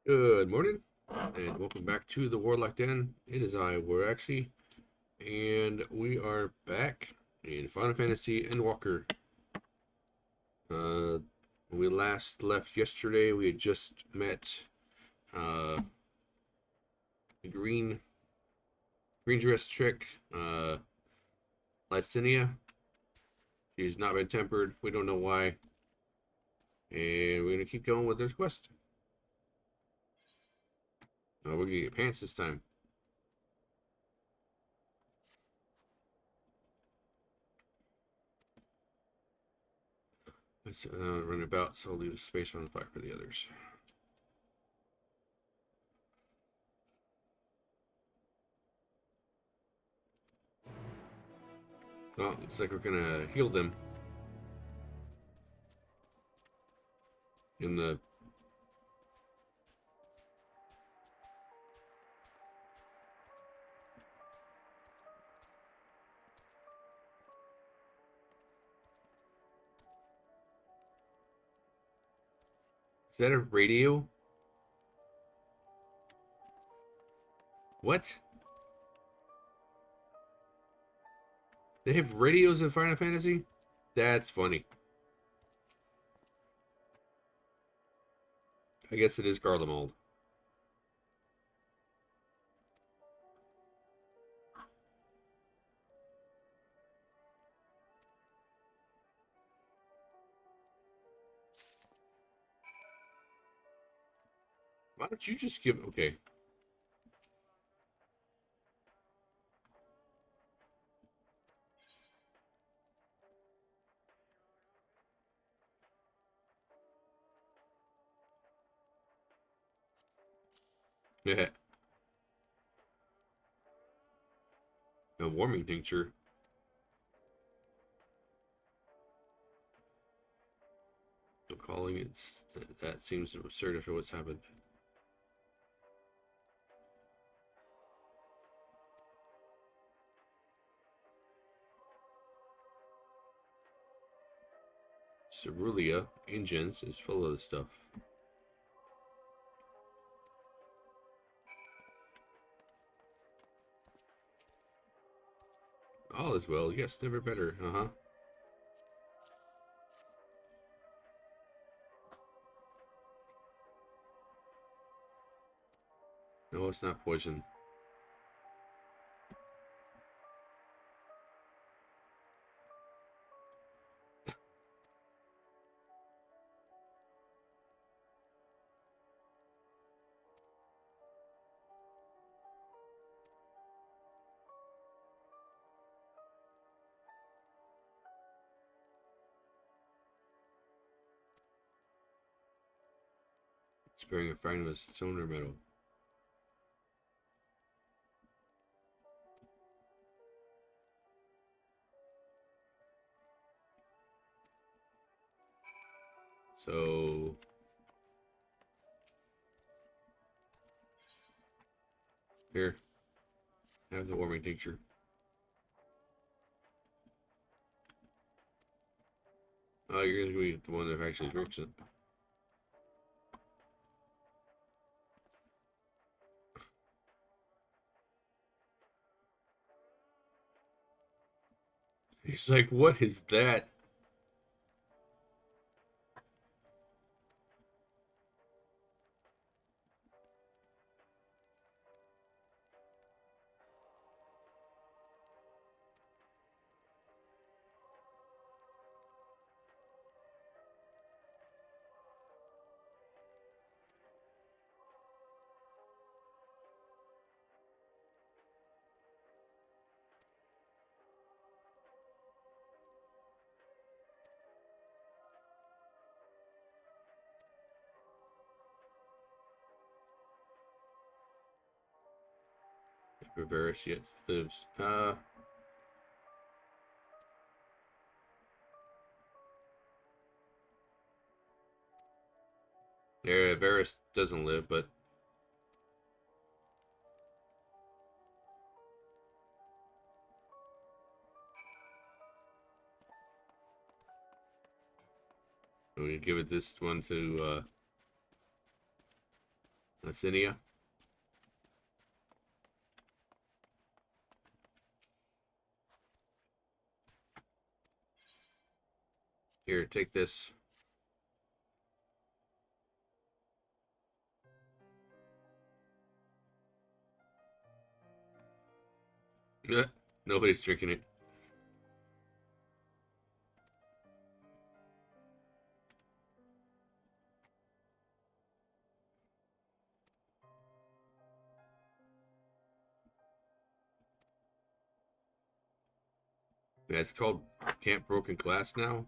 Good morning, and welcome back to the Warlock Den. It is I, Waraxi, and we are back in Final Fantasy Endwalker. When we last left yesterday, we had just met uh, the green dress trick, Lycinia. She's not been tempered. We don't know why, and we're gonna keep going with this quest. We're gonna get pants this time. Let's run about, so I'll leave space on the fire for the others. Well, looks like we're gonna heal them in the. Is that a radio? What? They have radios in Final Fantasy? That's funny. I guess it is Garlemald. Why don't you just give... Okay. Yeah. A warming tincture. I'm calling it... That seems absurd after what's happened. Cerulia Engines is full of this stuff. All is well. Yes, never better. Uh-huh. No, it's not poison. Sparing a fragment of stone or metal. So... Here. Have the warming tincture. Oh, you're gonna be the one that actually works it. He's like, what is that? Reverse yet lives. Yeah, Varus doesn't live, but I'm gonna give it this one to Acinia. Here, take this. Nobody's drinking it. Yeah, it's called Camp Broken Glass now.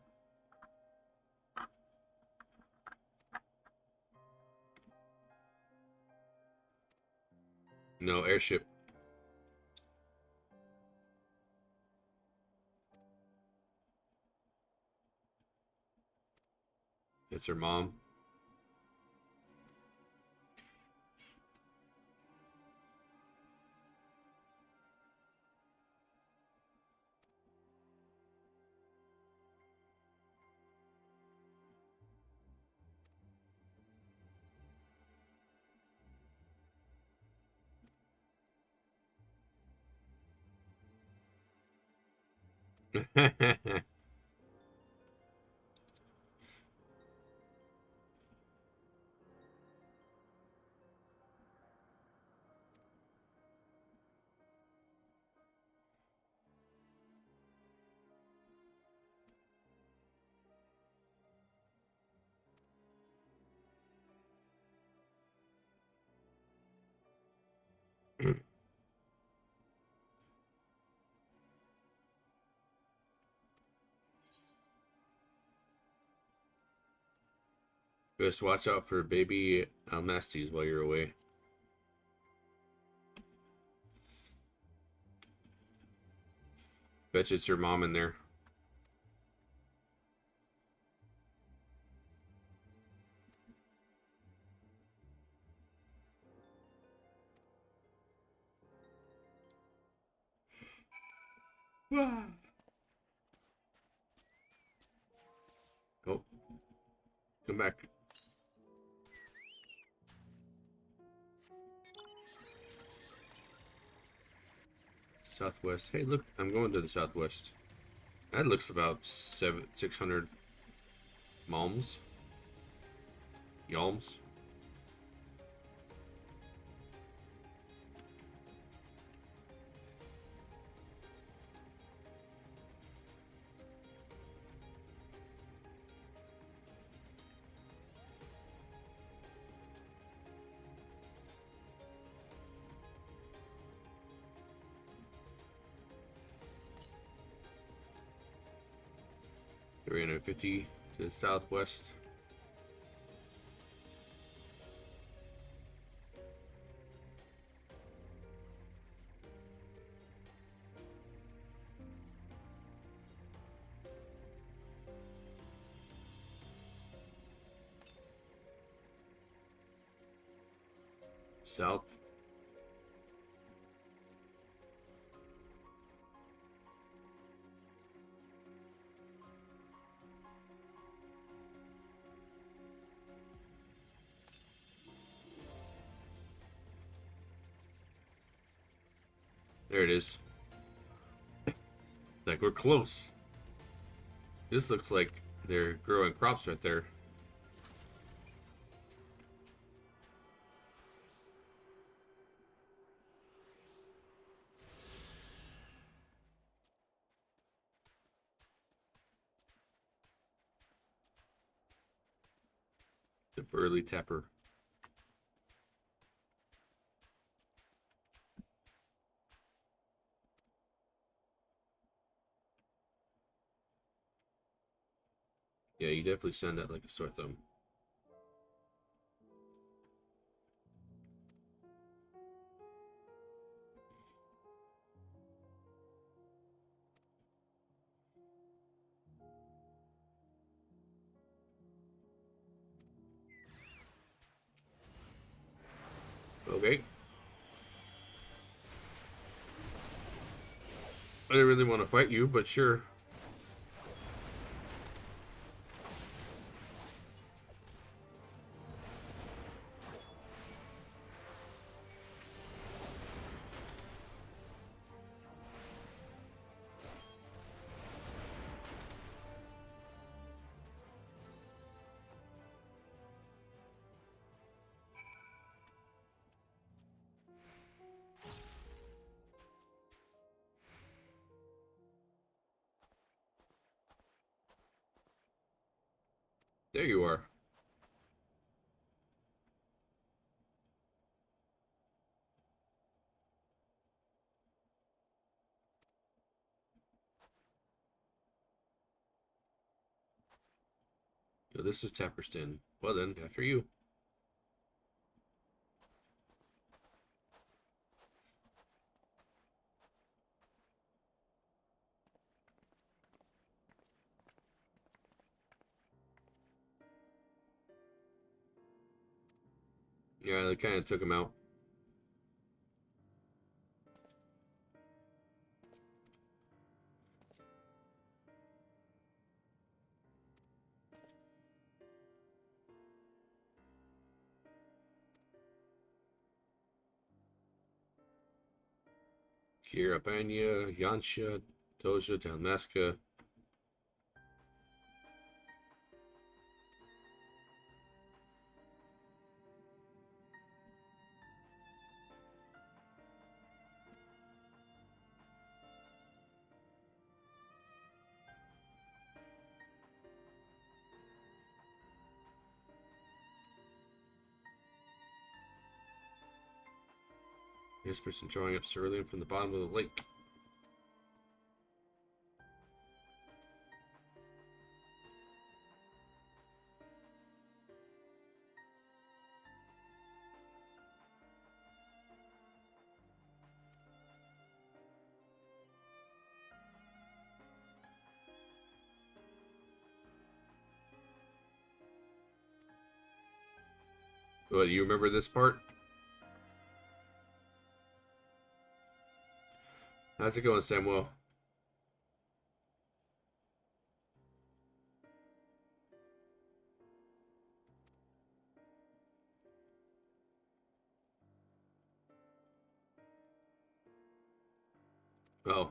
No, airship. It's her mom. Just watch out for baby Almastes while you're away. Bet you it's your mom in there. Oh, come back. Southwest. Hey, look, I'm going to the southwest. That looks about 600 malms. Yalms. We're gonna 50 to the southwest. South. There it is. Like, we're close. This looks like they're growing crops right there. The burly tapper. Yeah, you definitely sound that like a sore thumb. Okay. I didn't really want to fight you, but sure. There you are. So this is Tapperston. Well then, after you. Yeah, they kind of took him out. Kirabanya, Yansha, Toja, Dalmasca. This person drawing up cerulean from the bottom of the lake. What, do you remember this part? How's it going, Samuel? Oh.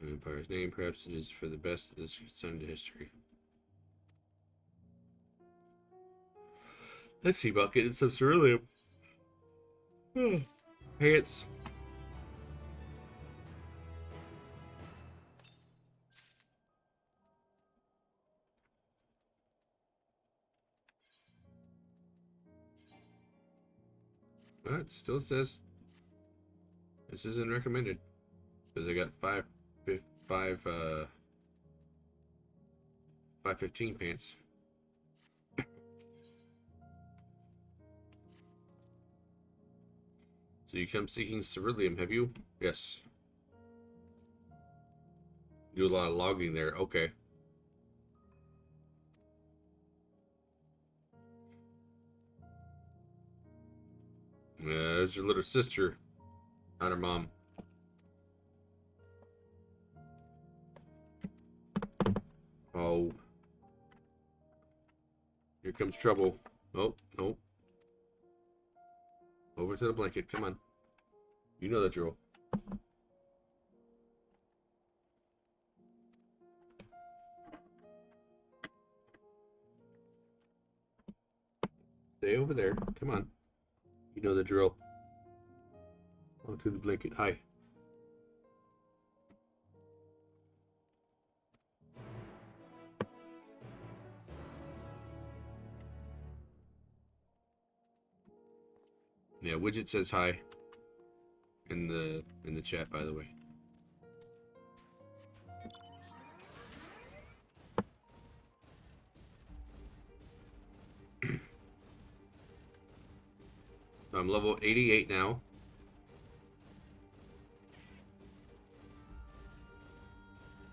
Empire's name, perhaps it is for the best of this concerned to history. Let's see, Bucket. It's some ceruleum. Pants. Well, it still says this isn't recommended because I got 515 pants. So you come seeking ceruleum, have you? Yes. Do a lot of logging there. Okay. There's your little sister, not her mom. Oh. Here comes trouble. Oh, no. Over to the blanket. Come on. You know the drill. Stay over there. Come on. You know the drill. Onto the blanket. Hi. Yeah, Widget says hi in the chat, by the way. I'm level 88 now.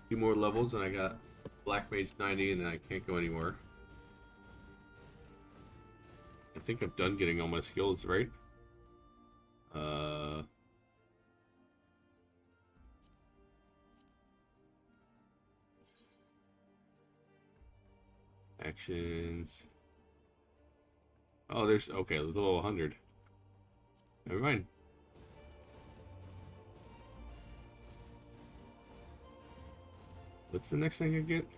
Few more levels and I got Black Mage 90 and then I can't go anymore. I think I'm done getting all my skills, right? Actions. Oh, there's okay, level 100. Never mind. What's the next thing I get?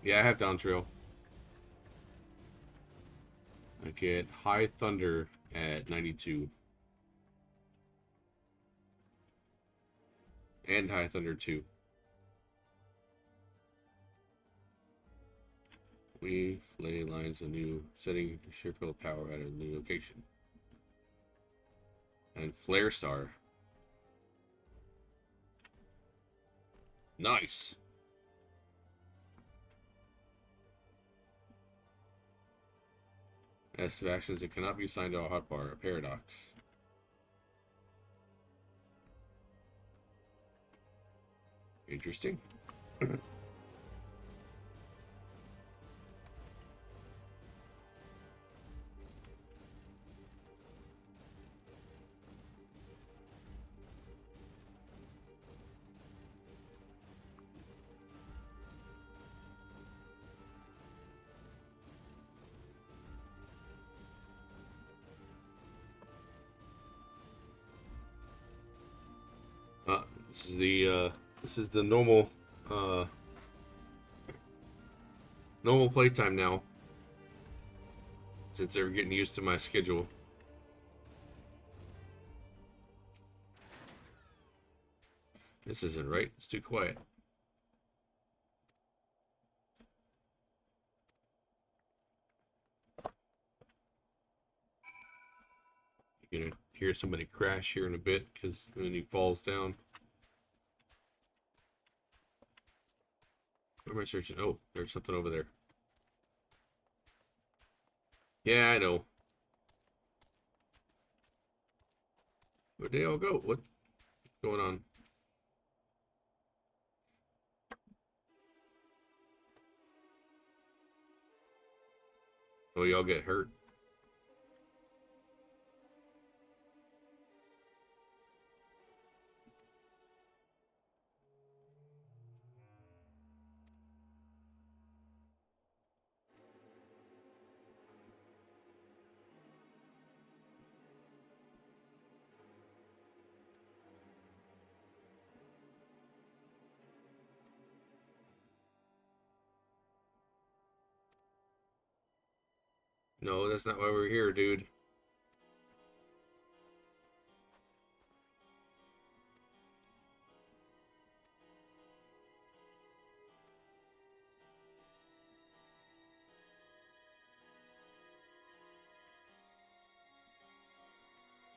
Yeah, I have down trail. I get high thunder at 92. And high thunder 2. We flay lines a new setting sheer field power at a new location. And flare star. Nice. As actions, it cannot be assigned to a hotbar, a paradox. Interesting. This is the normal normal playtime now. Since they're getting used to my schedule. This isn't right. It's too quiet. You're gonna hear somebody crash here in a bit because when he falls down. What am I searching? Oh, there's something over there. Yeah, I know. Where'd they all go? What's going on? Oh, y'all get hurt. No, that's not why we're here, dude.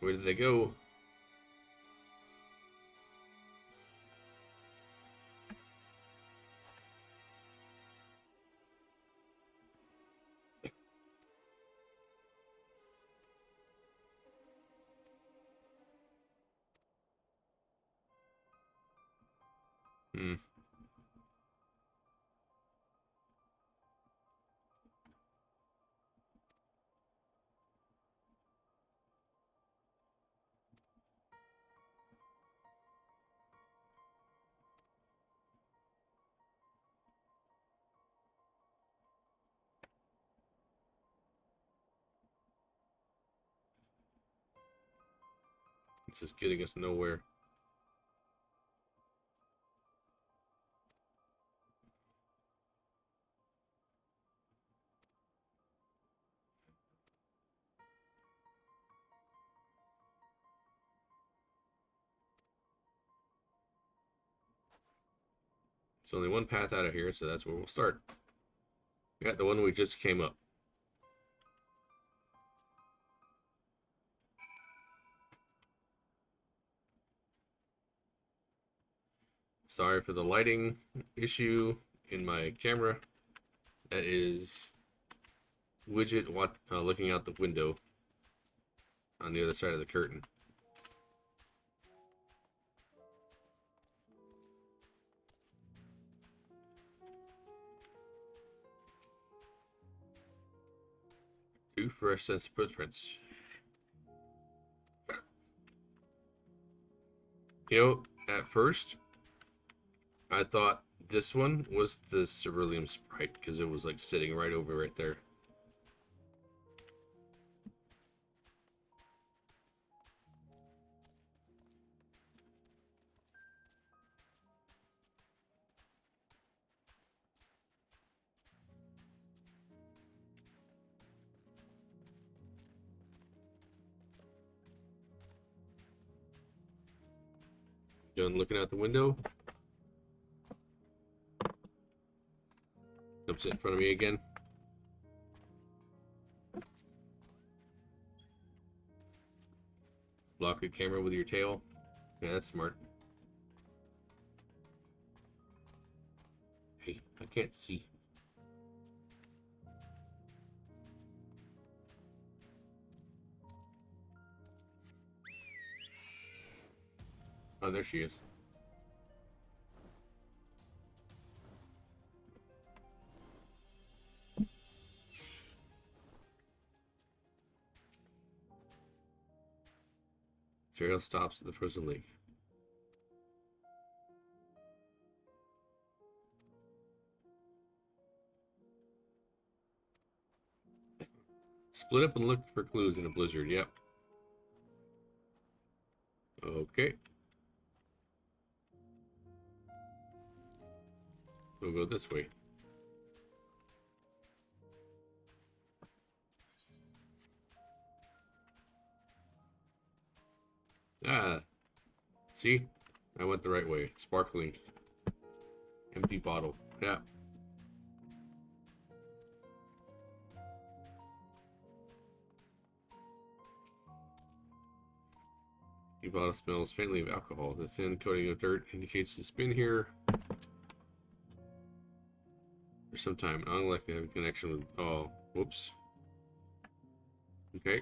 Where did they go? Hmm. This is getting us nowhere. There's only one path out of here, so that's where we'll start. We got the one we just came up. Sorry for the lighting issue in my camera. That is widget looking out the window on the other side of the curtain. Two fresh sense footprints. You know, at first, I thought this one was the cerulean sprite because it was like sitting right over right there. Done looking out the window. Come sit in front of me again. Block your camera with your tail. Yeah, that's smart. Hey, I can't see. Oh, there she is. Trail stops at the frozen lake. Split up and look for clues in a blizzard. Yep. Okay. We'll go this way. Ah. See? I went the right way. Sparkling. Empty bottle. Yeah. The bottle smells faintly of alcohol. The thin coating of dirt indicates it's been here for some time. Unlikely to have a connection with... Oh, whoops. Okay.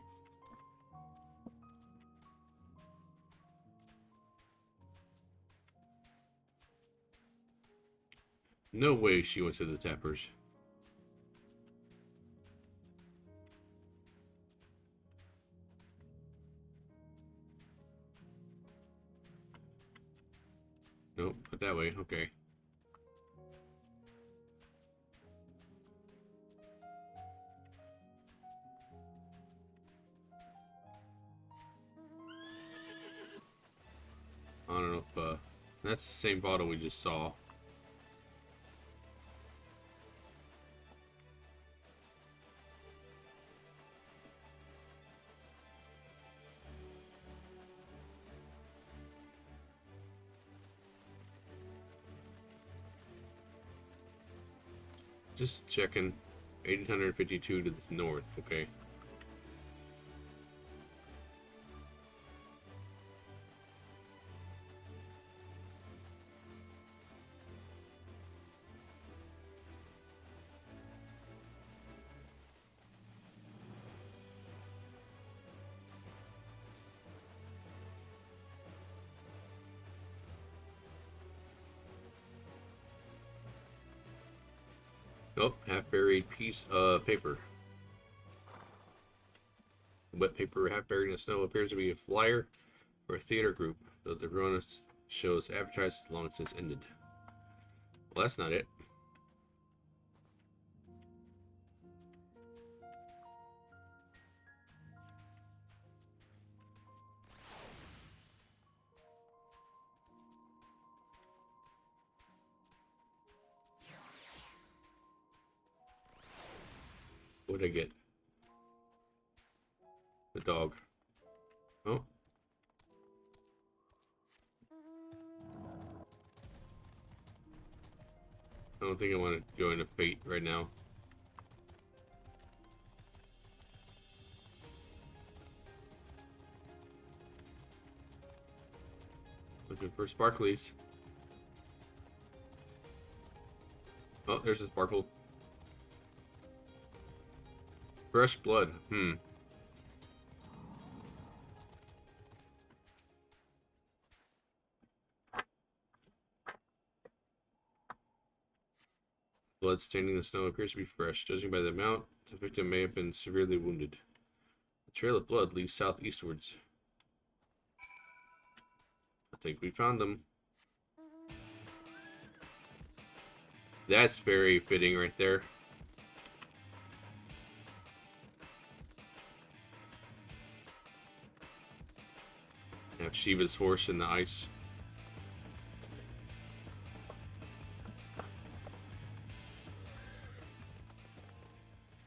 No way she went to the tappers. Nope, but that way. Okay. I don't know if that's the same bottle we just saw. Just checking. 1852 to the north, okay. Oh, half-buried piece of paper. The wet paper half buried in the snow appears to be a flyer for a theater group, though the Verona show's advertised long since ended. Well, that's not it. What'd I get? The dog. Oh. I don't think I want to go into fate right now. Looking for sparklies. Oh, there's a sparkle. Fresh blood. Blood staining the snow appears to be fresh. Judging by the amount, the victim may have been severely wounded. The trail of blood leads southeastwards. I think we found them. That's very fitting right there. Have Shiva's horse in the ice.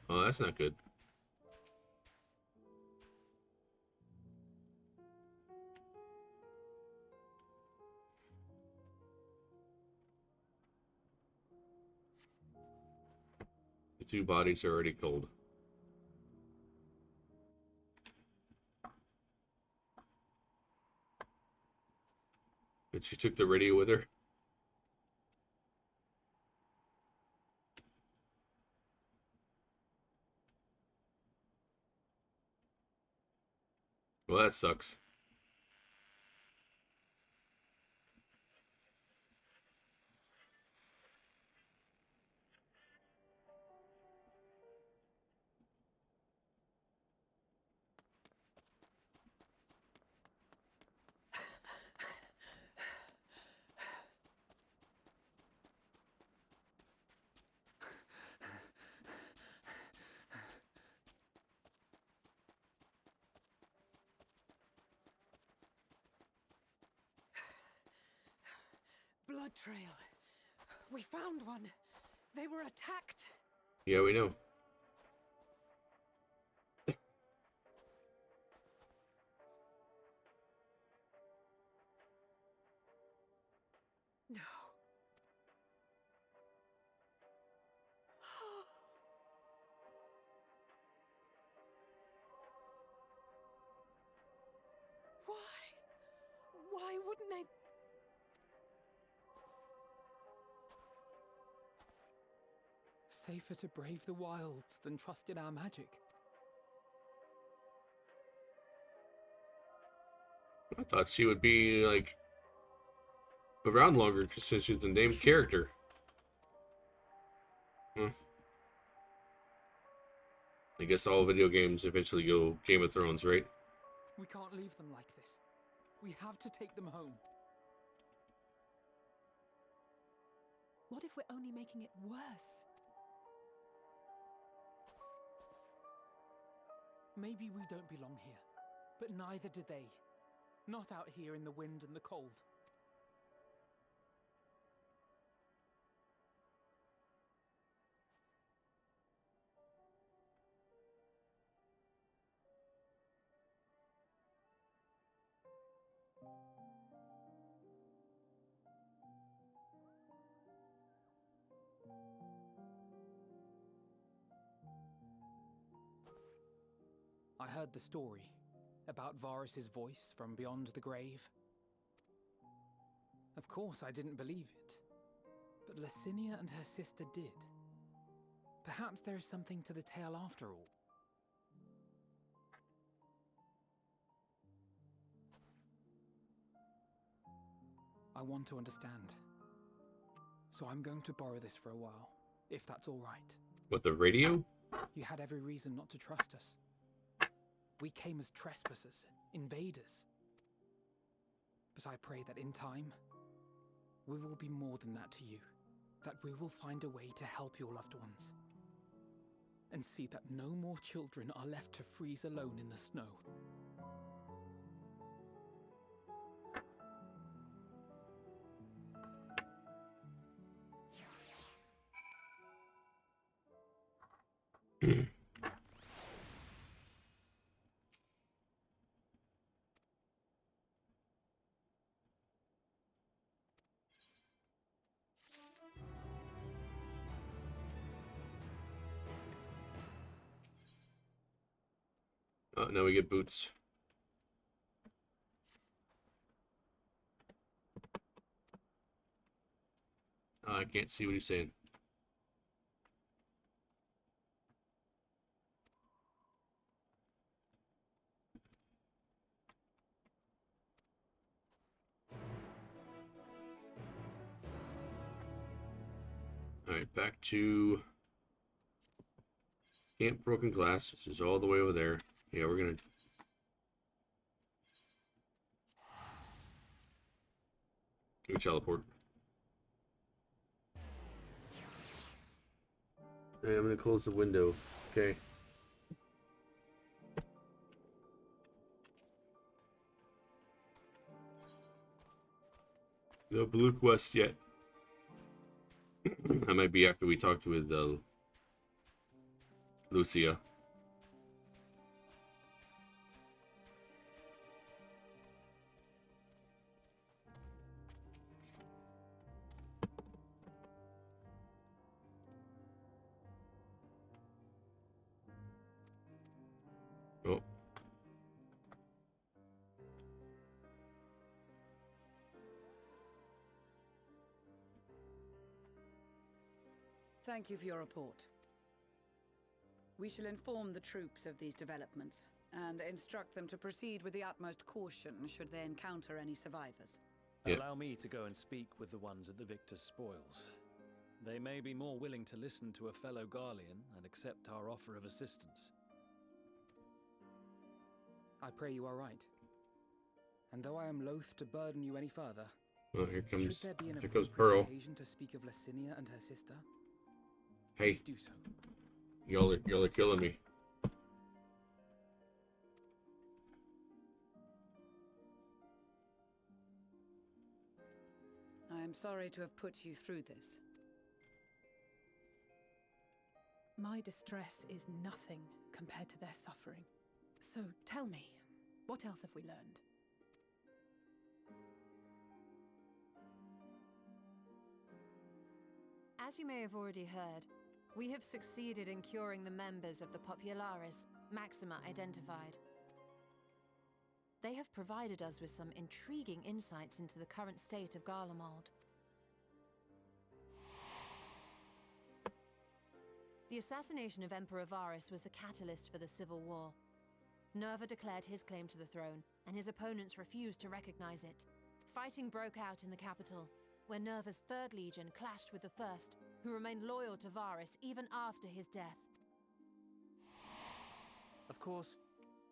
Oh, that's not good. The two bodies are already cold. But she took the radio with her. Well, that sucks. Blood trail. We found one. They were attacked. Yeah, we know. No. Why? Why wouldn't they? Safer to brave the wilds than trust in our magic. I thought she would be, like, around longer since she's the named character. I guess all video games eventually go Game of Thrones, right? We can't leave them like this. We have to take them home. What if we're only making it worse? Maybe we don't belong here, but neither do they. Not out here in the wind and the cold. I heard the story about Varus's voice from beyond the grave. Of course, I didn't believe it, but Licinia and her sister did. Perhaps there is something to the tale after all. I want to understand, so I'm going to borrow this for a while, if that's all right. What, the radio? You had every reason not to trust us. We came as trespassers, invaders. But I pray that in time, we will be more than that to you. That we will find a way to help your loved ones. And see that no more children are left to freeze alone in the snow. Now we get boots. I can't see what he's saying. Alright, back to Camp Broken Glass, which is all the way over there. Yeah, we're gonna... Can we teleport? Alright, I'm gonna close the window. Okay. No blue quest yet. That might be after we talked with Lucia. Thank you for your report. We shall inform the troops of these developments and instruct them to proceed with the utmost caution should they encounter any survivors. Yeah. Allow me to go and speak with the ones at the victor's spoils. They may be more willing to listen to a fellow Garlean and accept our offer of assistance. I pray you are right. And though I am loath to burden you any further, Oh, here should comes there be an Pearl. appropriate occasion to speak of Licinia and her sister, Hey, please do so. y'all are killing me. I am sorry to have put you through this. My distress is nothing compared to their suffering. So tell me, what else have we learned? As you may have already heard, we have succeeded in curing the members of the Populares, Maxima identified. They have provided us with some intriguing insights into the current state of Garlemald. The assassination of Emperor Varus was the catalyst for the civil war. Nerva declared his claim to the throne, and his opponents refused to recognize it. Fighting broke out in the capital, where Nerva's Third Legion clashed with the First, who remained loyal to Varus even after his death. Of course,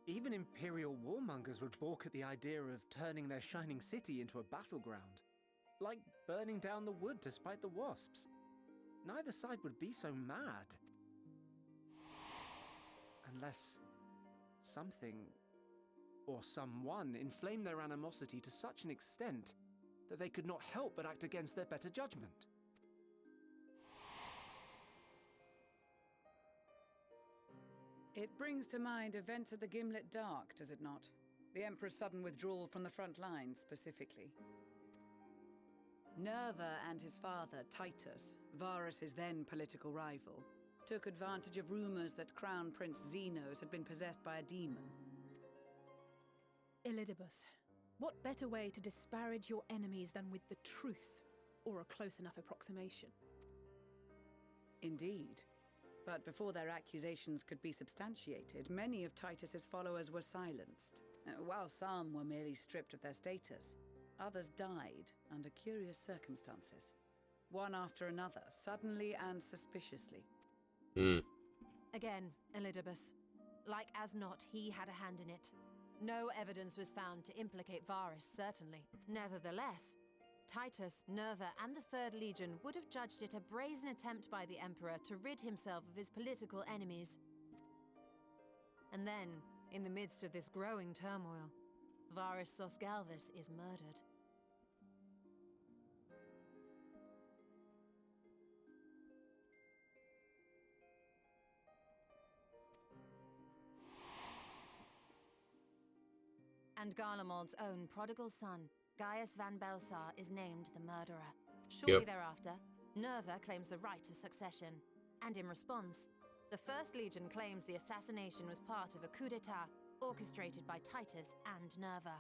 even Imperial warmongers would balk at the idea of turning their shining city into a battleground. Like burning down the wood to spite the wasps. Neither side would be so mad. Unless something or someone inflamed their animosity to such an extent that they could not help but act against their better judgment. It brings to mind events at the Gimlet Dark, does it not? The Emperor's sudden withdrawal from the front lines, specifically. Nerva and his father, Titus, Varus's then political rival, took advantage of rumors that Crown Prince Zenos had been possessed by a demon. Elidibus, what better way to disparage your enemies than with the truth, or a close enough approximation? Indeed. But before their accusations could be substantiated, many of Titus's followers were silenced. While some were merely stripped of their status, others died under curious circumstances. One after another, suddenly and suspiciously. Again, Elidibus. Like as not, he had a hand in it. No evidence was found to implicate Varus, certainly. Nevertheless, Titus, Nerva, and the Third Legion would have judged it a brazen attempt by the Emperor to rid himself of his political enemies. And then, in the midst of this growing turmoil, Varus Sosgalvis is murdered. And Garlemald's own prodigal son, Gaius van Belsar, is named the murderer. Shortly thereafter, Nerva claims the right of succession. And in response, the First Legion claims the assassination was part of a coup d'etat orchestrated by Titus and Nerva.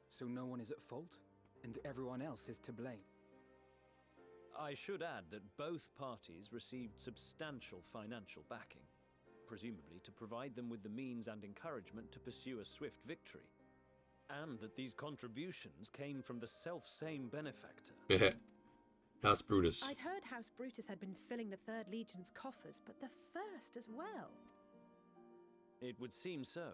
So no one is at fault, and everyone else is to blame. I should add that both parties received substantial financial backing, presumably to provide them with the means and encouragement to pursue a swift victory. And that these contributions came from the self-same benefactor. House Brutus. I'd heard House Brutus had been filling the Third Legion's coffers, but the First as well. It would seem so.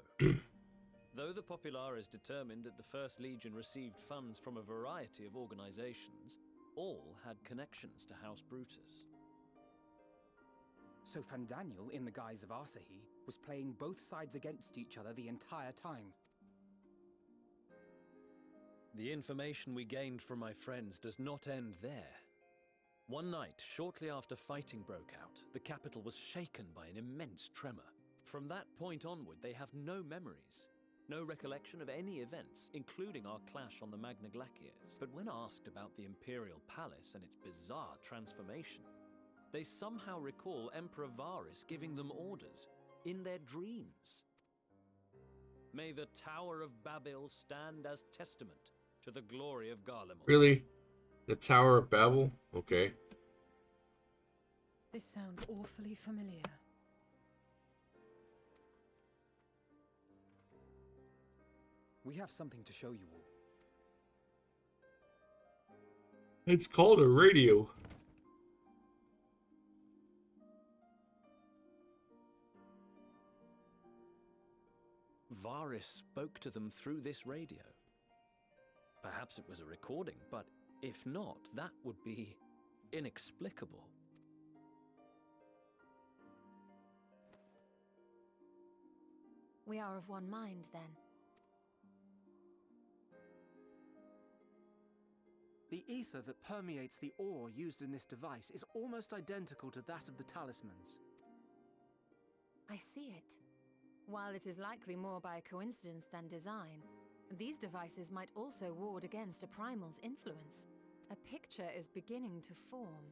Though the Populares determined that the First Legion received funds from a variety of organizations, all had connections to House Brutus. So Fandaniel, in the guise of Asahi, was playing both sides against each other the entire time. The information we gained from my friends does not end there. One night, shortly after fighting broke out, the capital was shaken by an immense tremor. From that point onward, they have no memories, no recollection of any events, including our clash on the Magna Glaciers. But when asked about the Imperial Palace and its bizarre transformation, they somehow recall Emperor Varus giving them orders in their dreams. May the Tower of Babel stand as testament to the glory of Garlemald. Really? The Tower of Babel? Okay. This sounds awfully familiar. We have something to show you all. It's called a radio. Varys spoke to them through this radio. Perhaps it was a recording, but if not, that would be inexplicable. We are of one mind, then. The ether that permeates the ore used in this device is almost identical to that of the talismans. I see it. While it is likely more by coincidence than design, these devices might also ward against a primal's influence. A picture is beginning to form.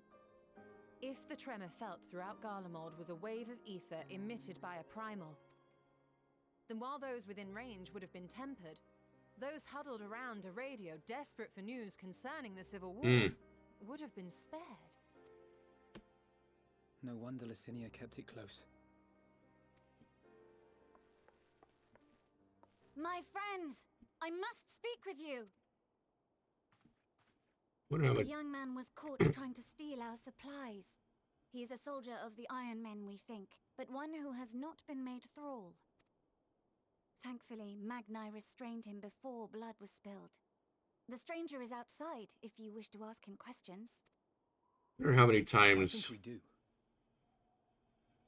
If the tremor felt throughout Garlemald was a wave of ether emitted by a primal, then while those within range would have been tempered, those huddled around a radio desperate for news concerning the civil war would have been spared. No wonder Licinia kept it close. My friends, I must speak with you. What A young man was caught trying to steal our supplies. He is a soldier of the Iron Men, we think, but one who has not been made thrall. Thankfully, Magni restrained him before blood was spilled. The stranger is outside, if you wish to ask him questions. I wonder how many I times think we do.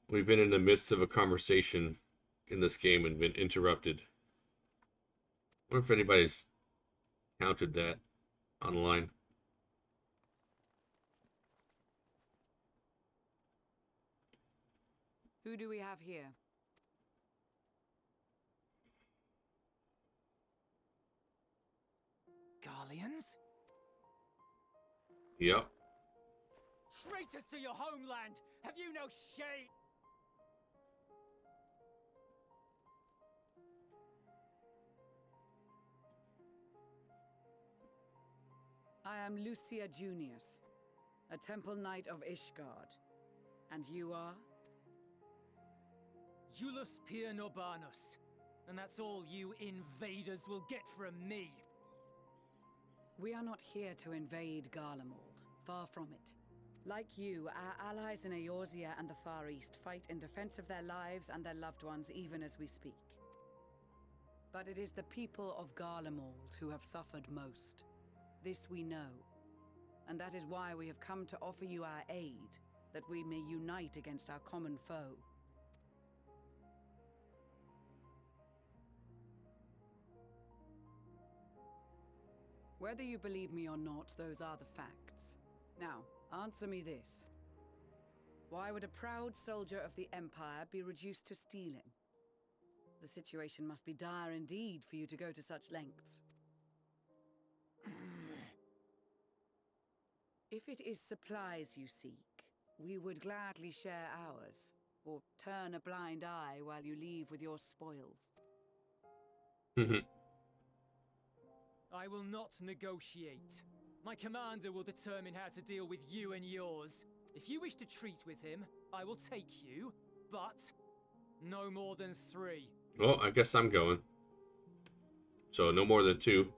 we've been in the midst of a conversation in this game and been interrupted. I wonder if anybody's counted that online. Who do we have here? Garleans? Yep. Traitors to your homeland! Have you no shame? I am Lucia Junius, a temple knight of Ishgard. And you are? Iulus Pier Norbanus. And that's all you invaders will get from me. We are not here to invade Garlemald. Far from it. Like you, our allies in Eorzea and the Far East fight in defense of their lives and their loved ones even as we speak. But it is the people of Garlemald who have suffered most. This we know. And that is why we have come to offer you our aid, that we may unite against our common foe. Whether you believe me or not, those are the facts. Now, answer me this. Why would a proud soldier of the Empire be reduced to stealing? The situation must be dire indeed for you to go to such lengths. If it is supplies you seek, we would gladly share ours, or turn a blind eye while you leave with your spoils. I will not negotiate. My commander will determine how to deal with you and yours. If you wish to treat with him, I will take you, but no more than 3. Well, I guess I'm going. So no more than 2.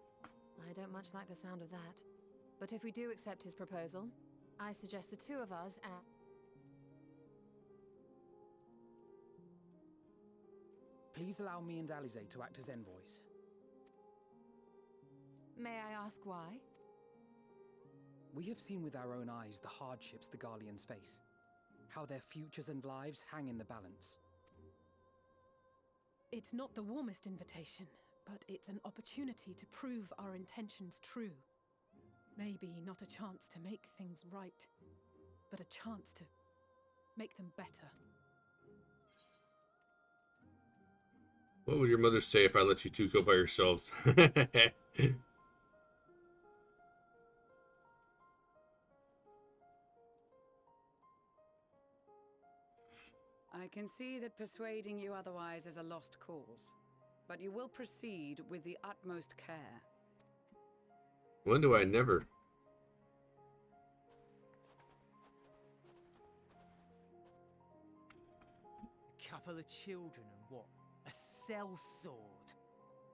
I don't much like the sound of that. But if we do accept his proposal, I suggest the 2 of us and... Please allow me and Alize to act as envoys. May I ask why? We have seen with our own eyes the hardships the Garleans face, how their futures and lives hang in the balance. It's not the warmest invitation, but it's an opportunity to prove our intentions true. Maybe not a chance to make things right, but a chance to make them better. What would your mother say if I let you 2 go by yourselves? I can see that persuading you otherwise is a lost cause, but you will proceed with the utmost care. When do I never? couple of children and what? A sellsword?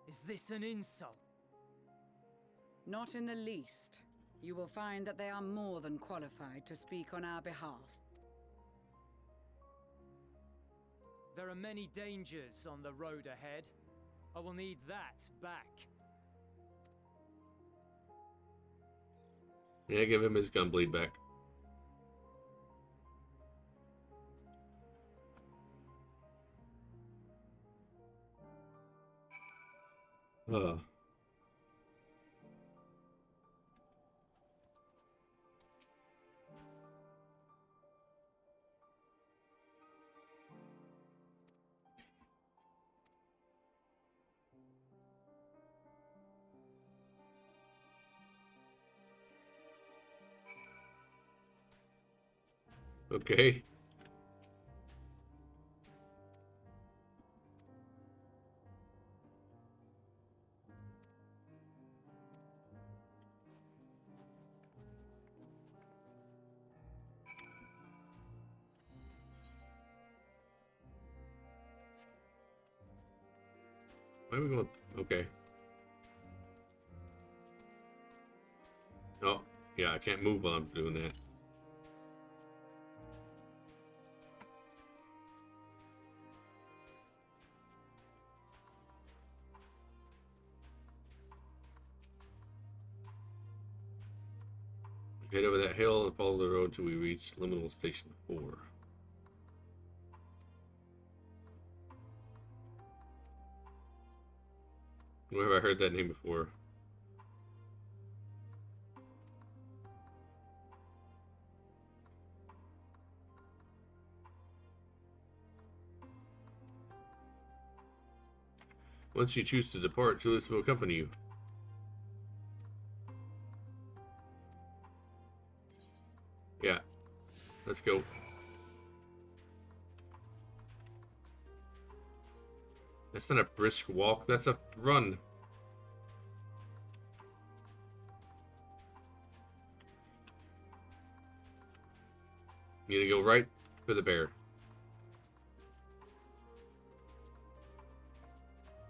Is this an insult? Not in the least. You will find that they are more than qualified to speak on our behalf. There are many dangers on the road ahead. I will need that back. Yeah, give him his gun bleed back. Okay. Why are we going? Okay. Oh, yeah, I can't move while I'm doing that. Head over that hill and follow the road till we reach Liminal Station 4. Where have I heard that name before? Once you choose to depart, Julius will accompany you. Yeah. Let's go. That's not a brisk walk, that's a run. You need to go right for the bear.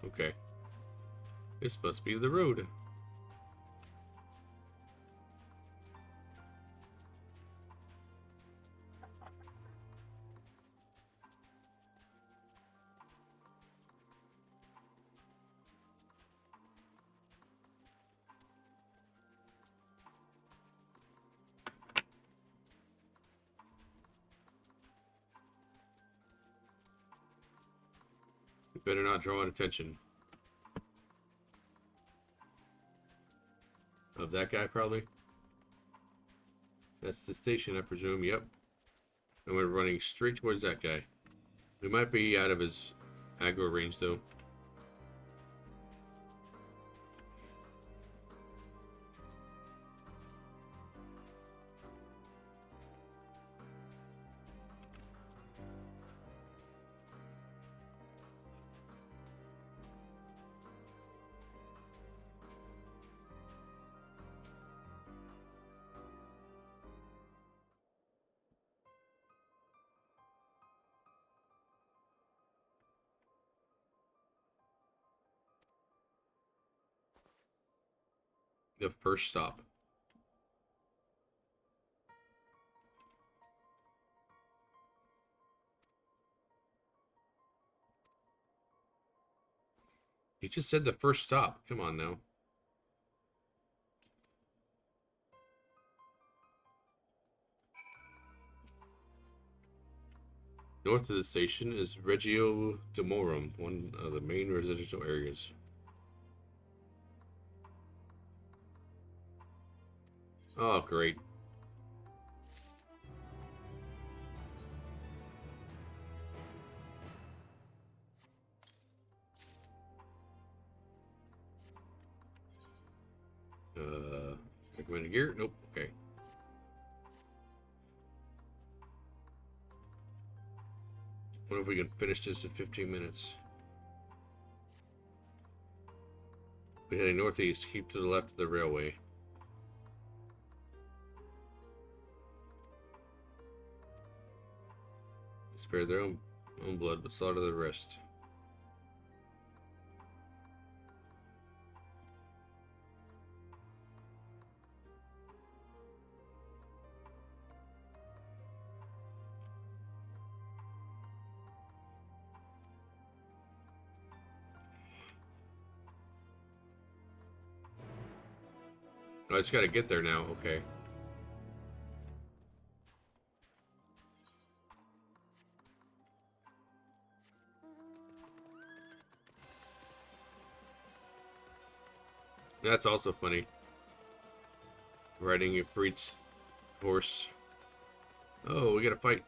Okay. This must be the road. You better not draw attention. Of that guy, probably. That's the station, I presume. Yep. And we're running straight towards that guy. We might be out of his aggro range, though. The first stop. He just said the first stop. Come on now. North of the station is Regio Demorum, one of the main residential areas. Oh, great. Recommended gear? Nope. Okay. What if we can finish this in 15 minutes? We're heading northeast. Keep to the left of the railway. Spare their own Own blood, but slaughter the rest. Oh, I just gotta get there now. Okay. That's also funny. Riding a priest's horse. Oh, we gotta fight.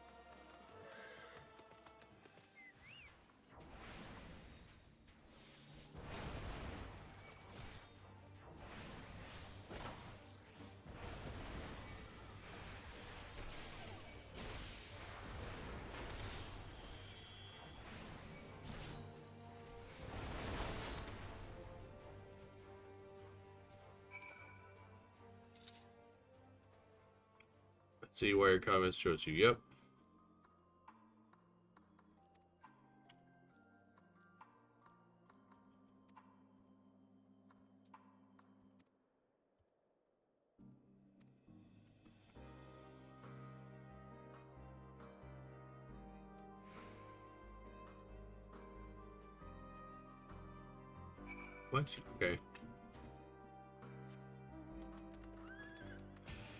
Let's see where your comments shows you. Yep. What? Okay.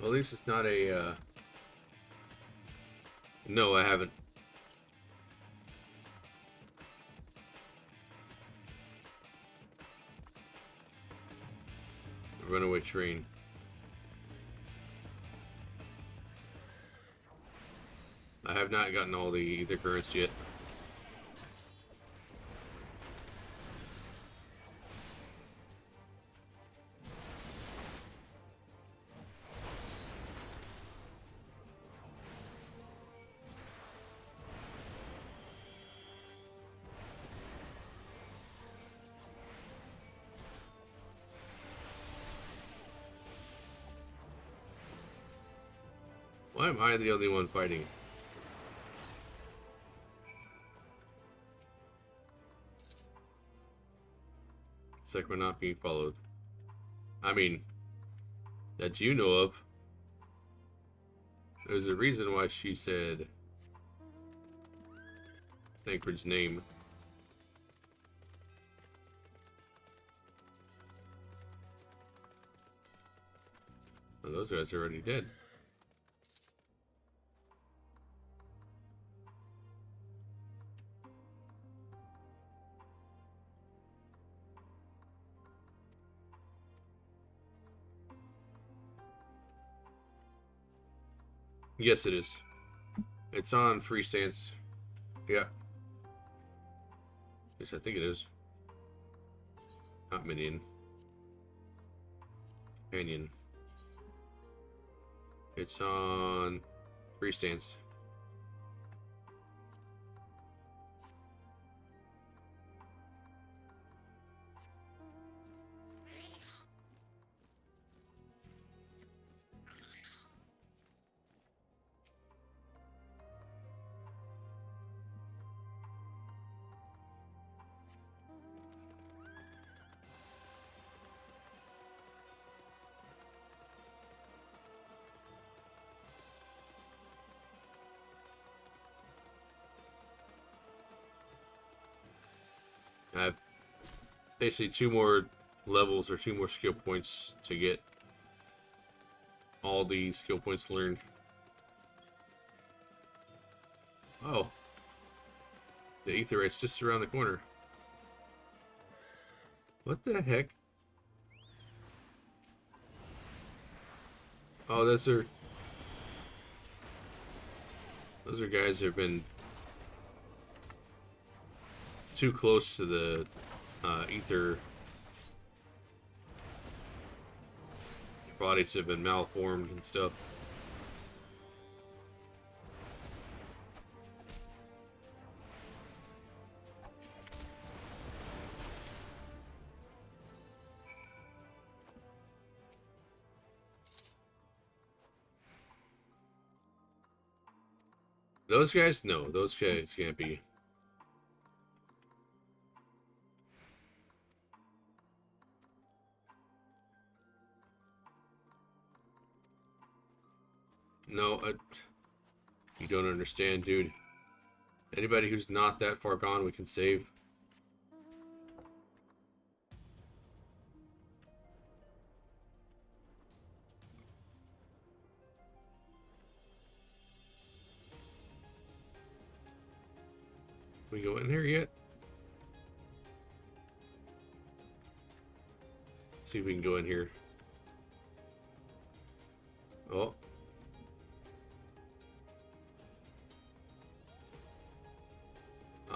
Well, at least it's not a, No, I haven't. A runaway train. I have not gotten all the ether currents yet. Why am I the only one fighting? It's like we're not being followed. I mean, that you know of. There's a reason why she said Thancred's name. Well, those guys are already dead. Yes, it is. It's on free stance. Yeah. At least I think it is. Not minion. Companion. It's on free stance. I have basically 2 more levels or 2 more skill points to get all the skill points learned. Oh. The Aetheryte's just around the corner. What the heck? Oh, those are guys who have been too close to the ether. Bodies have been malformed and stuff. Those guys? No, those guys can't be. No, you don't understand, dude. Anybody who's not that far gone, we can save. We go in here yet? See if we can go in here. Oh.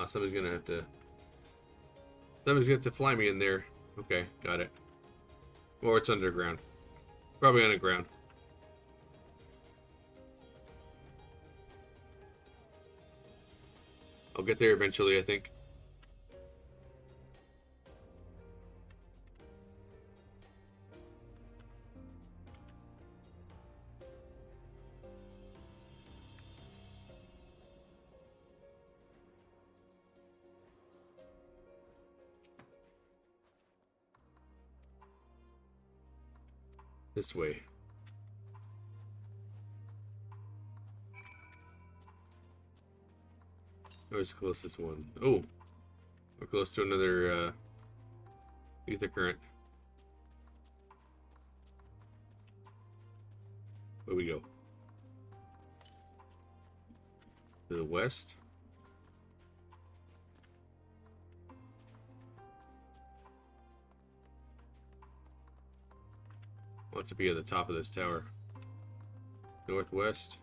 Somebody's gonna have to fly me in there. Okay, got it. Or it's underground. Probably underground. I'll get there eventually, I think. This way. Where's the closest one? Oh, we're close to another ether current. Where we go? To the west. Wants to be at the top of this tower. Northwest.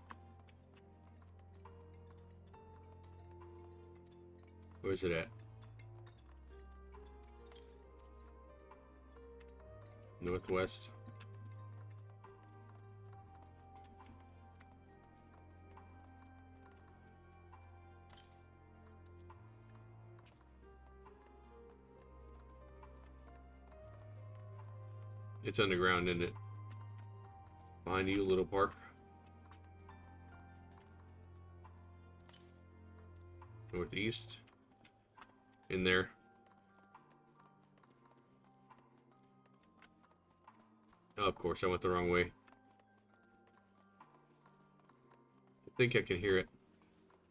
Where's it at? Northwest. It's underground, isn't it? Behind you, little park. Northeast. In there. Oh, of course, I went the wrong way. I think I can hear it.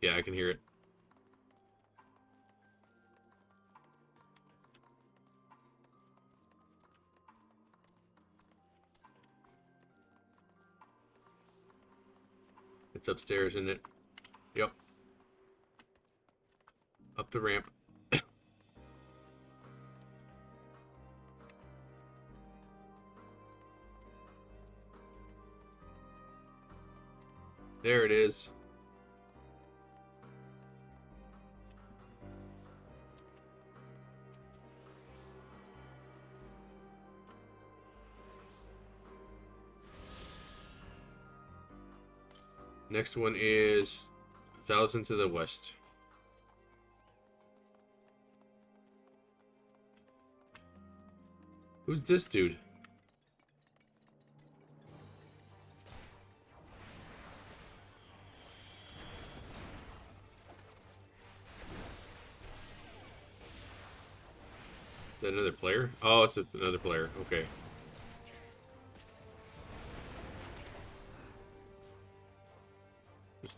Yeah, I can hear it. It's upstairs, isn't it? Yep. Up the ramp. There it is. Next one is 1,000 to the west. Who's this dude? Is that another player? Oh, it's another player. Okay. Just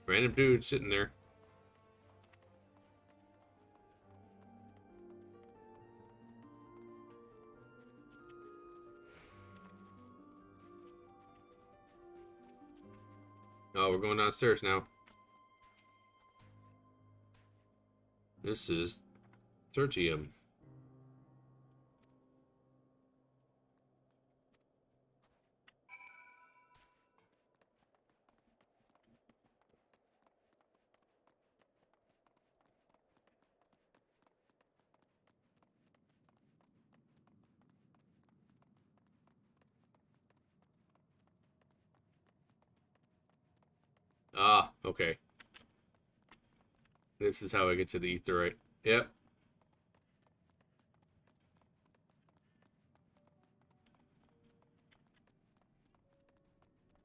random dude sitting there. Oh, we're going downstairs now. This is Tertium. Ah, okay. This is how I get to the etherite. Yep.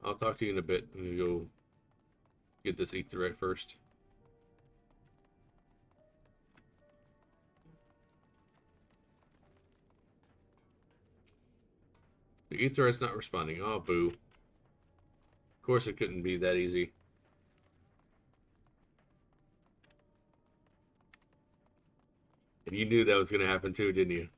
I'll talk to you in a bit. I'm gonna go get this etherite first. The etherite's not responding. Oh, boo. Of course it couldn't be that easy. And you knew that was going to happen too, didn't you?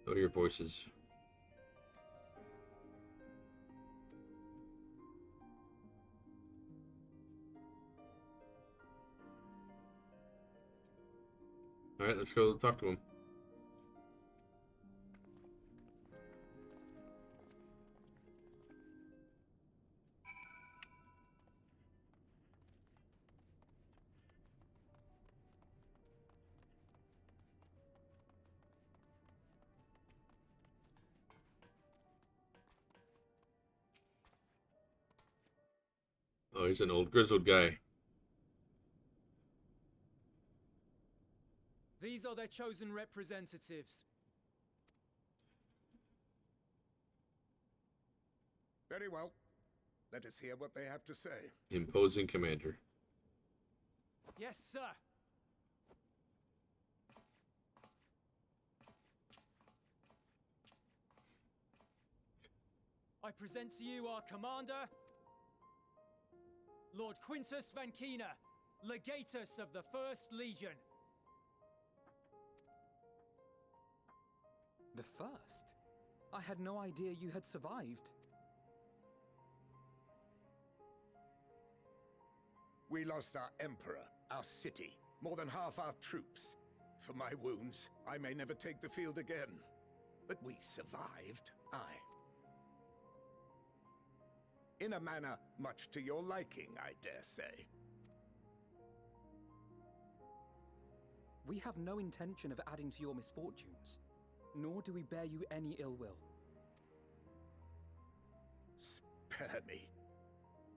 Oh, your voices. Alright, let's go talk to him. Oh, he's an old grizzled guy. These are their chosen representatives. Very well. Let us hear what they have to say. Imposing commander. Yes, sir. I present to you our commander, Lord Quintus Van Kina, Legatus of the First Legion. The first? I had no idea you had survived. We lost our emperor, our city, more than half our troops. For my wounds, I may never take the field again. But we survived, aye. In a manner much to your liking, I dare say. We have no intention of adding to your misfortunes, nor do we bear you any ill will. Spare me.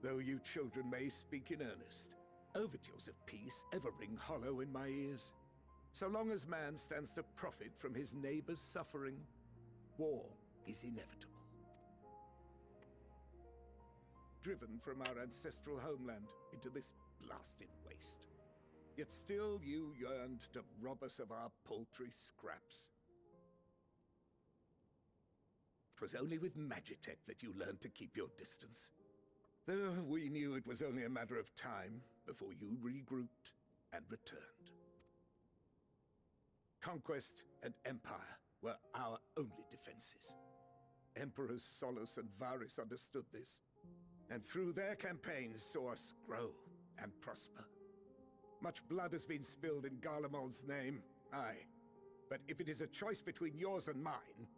Though you children may speak in earnest, overtures of peace ever ring hollow in my ears. So long as man stands to profit from his neighbor's suffering, war is inevitable. Driven from our ancestral homeland into this blasted waste. Yet still you yearned to rob us of our paltry scraps. 'Twas only with Magitech that you learned to keep your distance. Though we knew it was only a matter of time before you regrouped and returned. Conquest and empire were our only defenses. Emperors Solus and Varys understood this, and through their campaigns saw us grow and prosper. Much blood has been spilled in Garlemald's name, aye. But if it is a choice between yours and mine,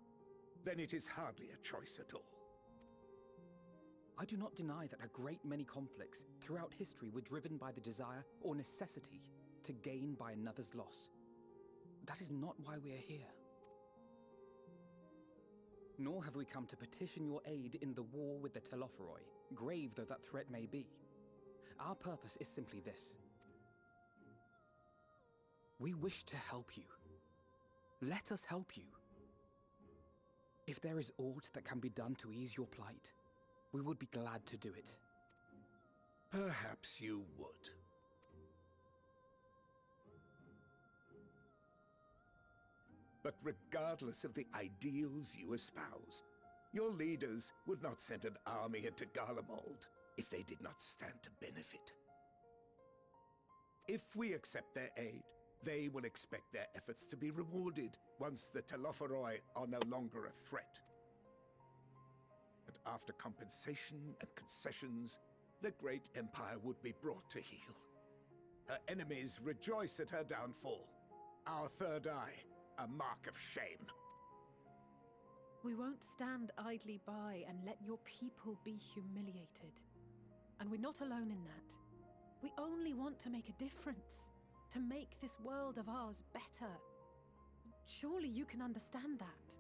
then it is hardly a choice at all. I do not deny that a great many conflicts throughout history were driven by the desire or necessity to gain by another's loss. That is not why we are here. Nor have we come to petition your aid in the war with the Telophoroi, grave though that threat may be. Our purpose is simply this. We wish to help you. Let us help you. If there is aught that can be done to ease your plight, we would be glad to do it. Perhaps you would. But regardless of the ideals you espouse, your leaders would not send an army into Garlemald if they did not stand to benefit. If we accept their aid, they will expect their efforts to be rewarded once the Telophoroi are no longer a threat. And after compensation and concessions, the great empire would be brought to heel. Her enemies rejoice at her downfall. Our third eye, a mark of shame. We won't stand idly by and let your people be humiliated. And we're not alone in that. We only want to make a difference, to make this world of ours better. Surely you can understand that.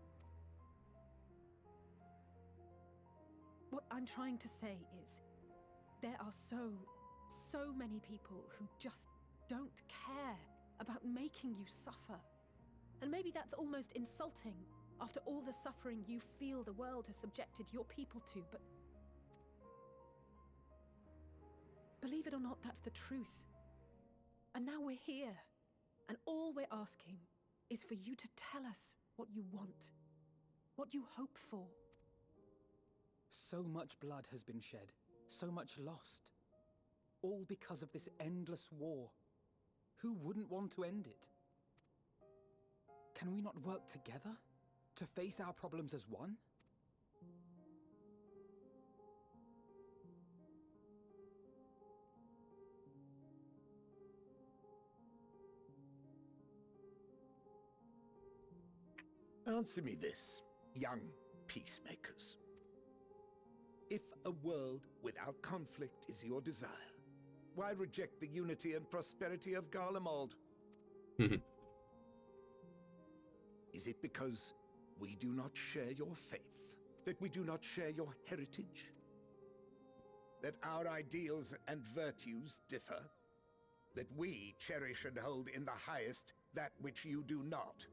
What I'm trying to say is, there are so many people who just don't care about making you suffer. And maybe that's almost insulting after all the suffering you feel the world has subjected your people to, but believe it or not, that's the truth. And now we're here, and all we're asking is for you to tell us what you want, what you hope for. So much blood has been shed, so much lost. All because of this endless war. Who wouldn't want to end it? Can we not work together to face our problems as one? Answer me this, young peacemakers. If a world without conflict is your desire, why reject the unity and prosperity of Garlemald? Is it because we do not share your faith? That we do not share your heritage? That our ideals and virtues differ? That we cherish and hold in the highest that which you do not?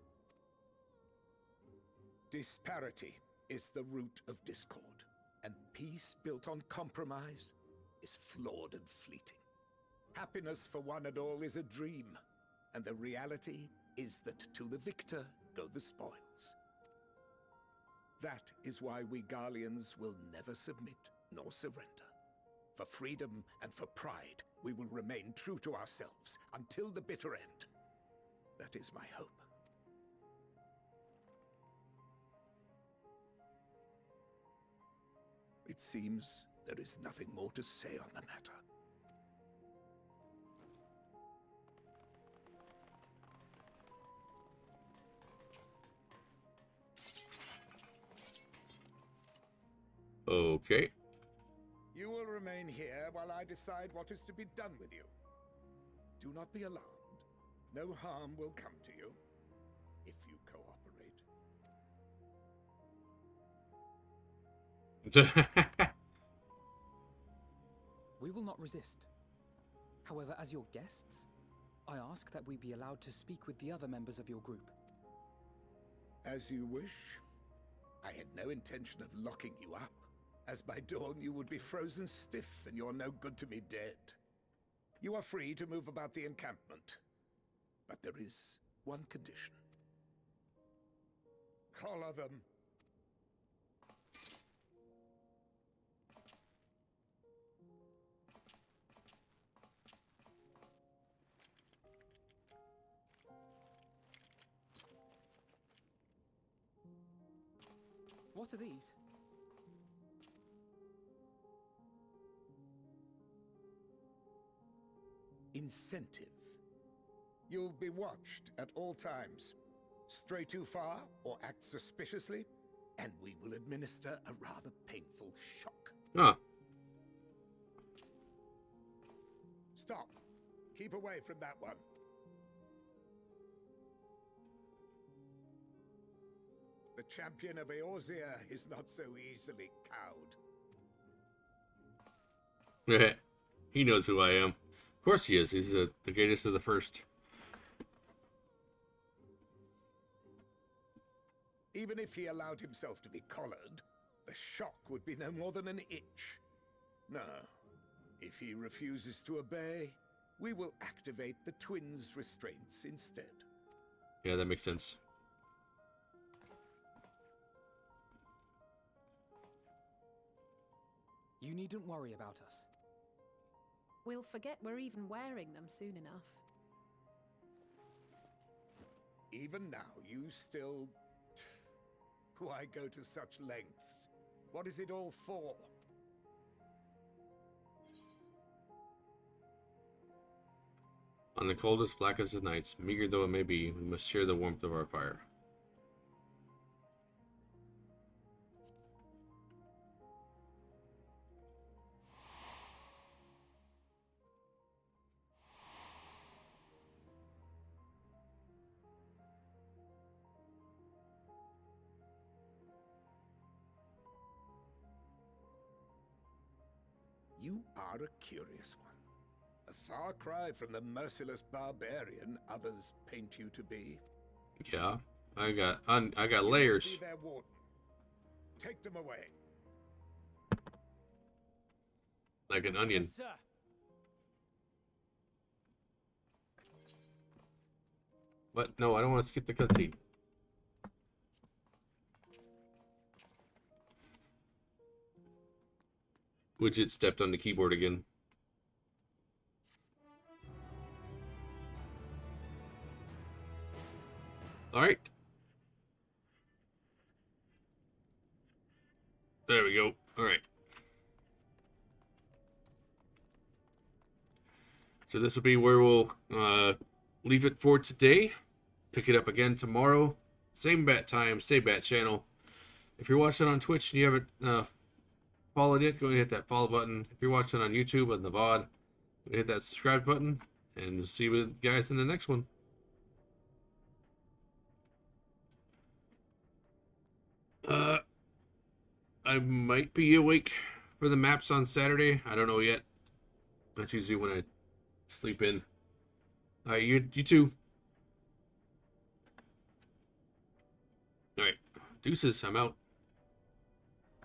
Disparity is the root of discord, and peace built on compromise is flawed and fleeting. Happiness for one and all is a dream, and the reality is that to the victor go the spoils. That is why we Garleans will never submit nor surrender. For freedom and for pride, we will remain true to ourselves until the bitter end. That is my hope. It seems there is nothing more to say on the matter. Okay. You will remain here while I decide what is to be done with you. Do not be alarmed. No harm will come to you if you cooperate. We will not resist. However, as your guests, I ask that we be allowed to speak with the other members of your group. As you wish. I had no intention of locking you up, as by dawn you would be frozen stiff and you're no good to me dead. You are free to move about the encampment, but there is one condition. Collar them. What are these? Incentive. You'll be watched at all times. Stray too far or act suspiciously, and we will administer a rather painful shock. Huh. Stop. Keep away from that one. The champion of Eorzea is not so easily cowed. He knows who I am. Of course he is. He's the greatest of the first. Even if he allowed himself to be collared, the shock would be no more than an itch. No. If he refuses to obey, we will activate the twins' restraints instead. Yeah, that makes sense. You needn't worry about us. We'll forget we're even wearing them soon enough. Even now, you still... Why go to such lengths? What is it all for? On the coldest, blackest of nights, meager though it may be, we must share the warmth of our fire. You are a curious one. A far cry from the merciless barbarian others paint you to be. Yeah, I got You layers. will be their warden. Take them away. Like an onion. Yes, sir. What? No, I don't want to skip the cutscene. Widget stepped on the keyboard again. Alright. There we go. Alright. So this will be where we'll leave it for today. Pick it up again tomorrow. Same bat time, same bat channel. If you're watching on Twitch and you haven't followed it, go and hit that follow button. If you're watching on YouTube on the VOD, hit that subscribe button. And we'll see you guys in the next one. I might be awake for the maps on Saturday. I don't know yet. That's usually when I sleep in. Alright, you too. Alright. Deuces, I'm out.